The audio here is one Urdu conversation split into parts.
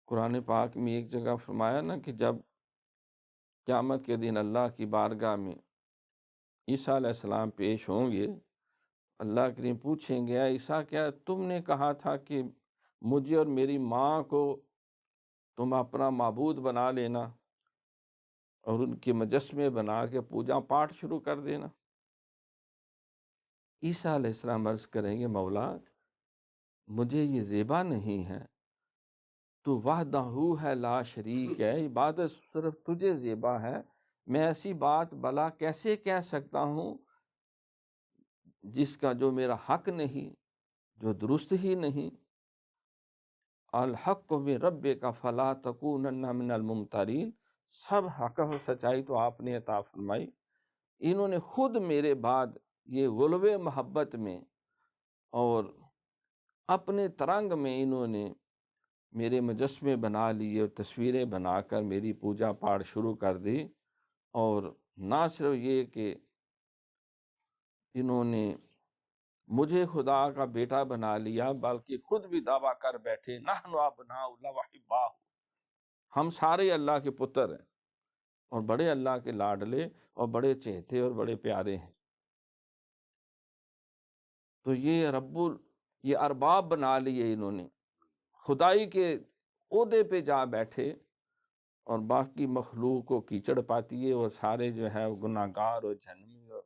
قرآن پاک میں ایک جگہ فرمایا نا کہ جب قیامت کے دن اللہ کی بارگاہ میں عیسیٰ علیہ السلام پیش ہوں گے، اللہ کریم پوچھیں گے، اے عیسیٰ کیا تم نے کہا تھا کہ مجھے اور میری ماں کو تم اپنا معبود بنا لینا اور ان کے مجسمے بنا کے پوجا پاٹ شروع کر دینا؟ عیسیٰ علیہ السلام عرض کریں گے، مولا مجھے یہ زیبا نہیں ہے، تو وحدہ ہے لا شریک ہے، عبادت صرف تجھے زیبا ہے، میں ایسی بات بلا کیسے کہہ سکتا ہوں جس کا جو میرا حق نہیں، جو درست ہی نہیں۔ الحق من ربک فلا تکونن من الممترین، سب حق و سچائی تو آپ نے عطا فرمائی، انہوں نے خود میرے بعد یہ غلو محبت میں اور اپنے ترنگ میں انہوں نے میرے مجسمے بنا لیے اور تصویریں بنا کر میری پوجا پاٹ شروع کر دی، اور نہ صرف یہ کہ انہوں نے مجھے خدا کا بیٹا بنا لیا، بلکہ خود بھی دعویٰ کر بیٹھے نحن ابناء اللہ وحباہ، ہم سارے اللہ کے پتر ہیں اور بڑے اللہ کے لاڈلے اور بڑے چہتے اور بڑے پیارے ہیں۔ تو یہ ارباب بنا لیے انہوں نے، خدائی کے عہدے پہ جا بیٹھے، اور باقی مخلوق کو کیچڑ پاتی ہے، اور سارے جو ہے وہ گناہ گار اور جہنمی اور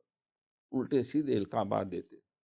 الٹے سیدھے القابات دیتے۔